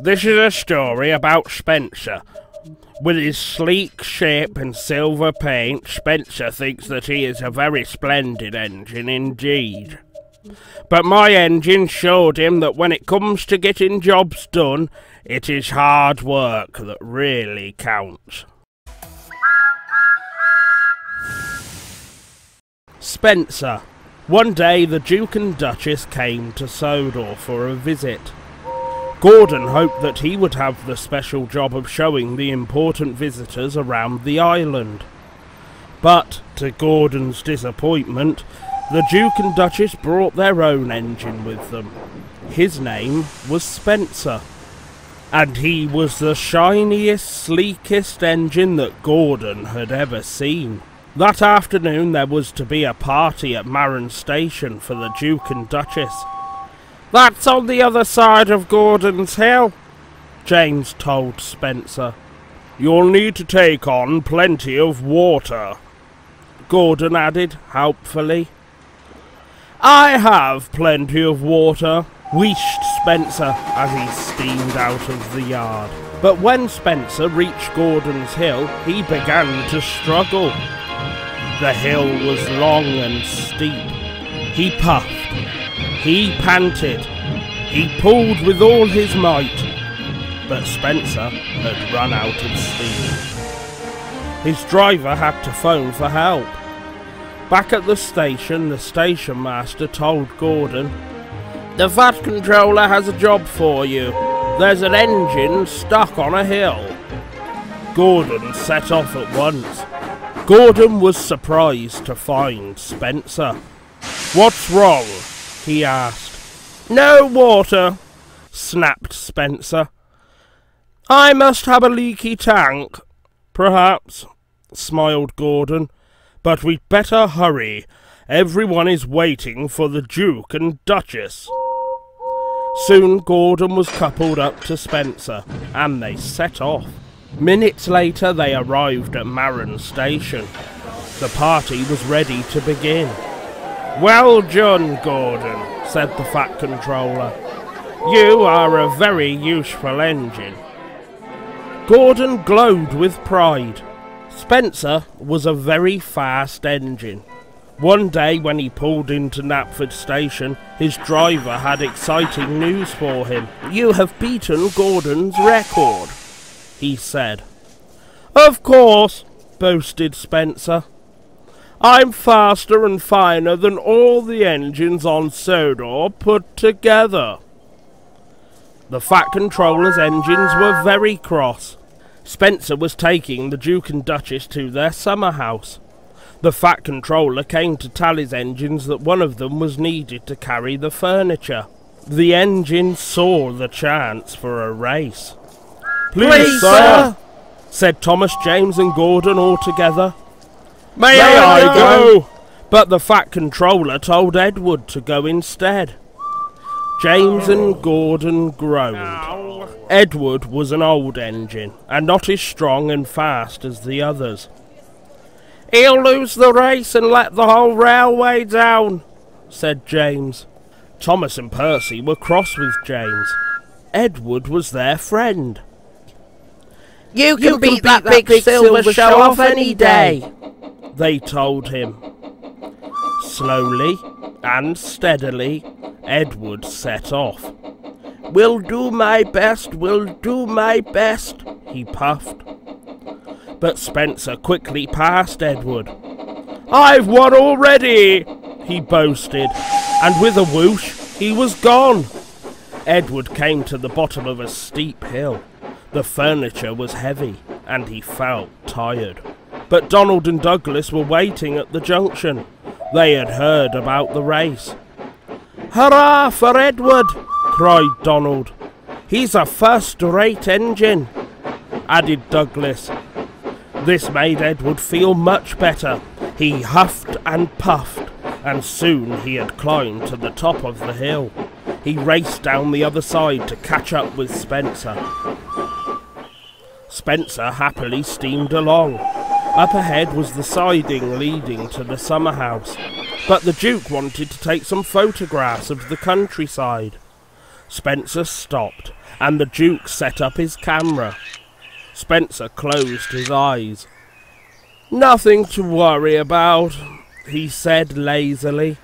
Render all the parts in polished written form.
This is a story about Spencer. With his sleek ship and silver paint, Spencer thinks that he is a very splendid engine indeed. But my engine showed him that when it comes to getting jobs done, it is hard work that really counts. Spencer. One day the Duke and Duchess came to Sodor for a visit. Gordon hoped that he would have the special job of showing the important visitors around the island. But, to Gordon's disappointment, the Duke and Duchess brought their own engine with them. His name was Spencer, and he was the shiniest, sleekest engine that Gordon had ever seen. That afternoon there was to be a party at Marron Station for the Duke and Duchess. "That's on the other side of Gordon's Hill," James told Spencer. "You'll need to take on plenty of water," Gordon added helpfully. "I have plenty of water," wheezed Spencer as he steamed out of the yard. But when Spencer reached Gordon's Hill, he began to struggle. The hill was long and steep. He puffed. He panted. He pulled with all his might. But Spencer had run out of steam. His driver had to phone for help. Back at the station master told Gordon, "The VAT controller has a job for you. There's an engine stuck on a hill." Gordon set off at once. Gordon was surprised to find Spencer. "What's wrong?" he asked. "No water," snapped Spencer. "I must have a leaky tank." "Perhaps," smiled Gordon, "but we'd better hurry. Everyone is waiting for the Duke and Duchess." Soon Gordon was coupled up to Spencer, and they set off. Minutes later they arrived at Marron Station. The party was ready to begin. "Well done, Gordon," said the Fat Controller. "You are a very useful engine." Gordon glowed with pride. Spencer was a very fast engine. One day when he pulled into Knapford Station, his driver had exciting news for him. "You have beaten Gordon's record," he said. "Of course," boasted Spencer. "I'm faster and finer than all the engines on Sodor put together." The Fat Controller's engines were very cross. Spencer was taking the Duke and Duchess to their summer house. The Fat Controller came to tell his engines that one of them was needed to carry the furniture. The engine saw the chance for a race. "Please, sir," said Thomas, James and Gordon all together. May I go?" But the Fat Controller told Edward to go instead. James and Gordon groaned. Edward was an old engine, and not as strong and fast as the others. "He'll lose the race and let the whole railway down," said James. Thomas and Percy were cross with James. Edward was their friend. You can beat that big silver show-off any day," they told him. Slowly and steadily, Edward set off. "Will do my best, will do my best," he puffed. But Spencer quickly passed Edward. "I've won already," he boasted, and with a whoosh, he was gone. Edward came to the bottom of a steep hill. The furniture was heavy, and he felt tired. But Donald and Douglas were waiting at the junction. They had heard about the race. "Hurrah for Edward!" cried Donald. "He's a first-rate engine," added Douglas. This made Edward feel much better. He huffed and puffed, and soon he had climbed to the top of the hill. He raced down the other side to catch up with Spencer. Spencer happily steamed along. Up ahead was the siding leading to the summer house, but the Duke wanted to take some photographs of the countryside. Spencer stopped, and the Duke set up his camera. Spencer closed his eyes. "Nothing to worry about," he said lazily.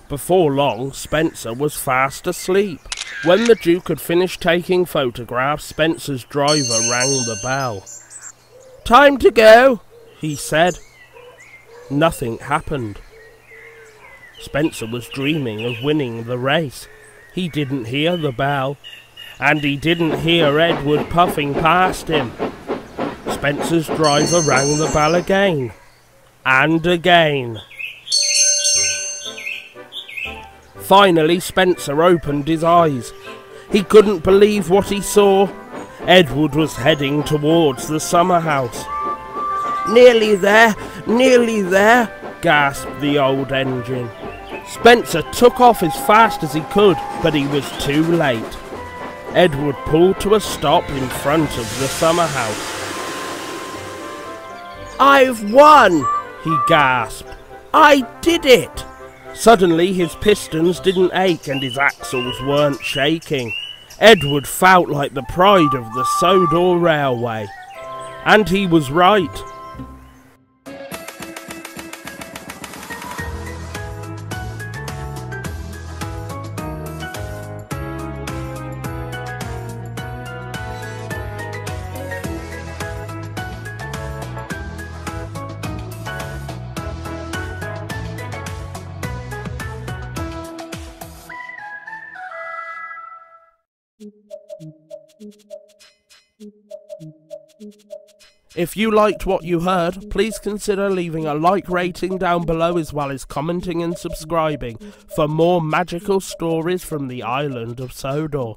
Before long, Spencer was fast asleep. When the Duke had finished taking photographs, Spencer's driver rang the bell. "Time to go," he said. Nothing happened. Spencer was dreaming of winning the race. He didn't hear the bell, and he didn't hear Edward puffing past him. Spencer's driver rang the bell again, and again. Finally, Spencer opened his eyes. He couldn't believe what he saw. Edward was heading towards the summer house. Nearly there, gasped the old engine. Spencer took off as fast as he could, but he was too late. Edward pulled to a stop in front of the summer house. "I've won!" he gasped. "I did it!" Suddenly his pistons didn't ache and his axles weren't shaking. Edward felt like the pride of the Sodor Railway. And he was right. If you liked what you heard, please consider leaving a like rating down below as well as commenting and subscribing for more magical stories from the island of Sodor.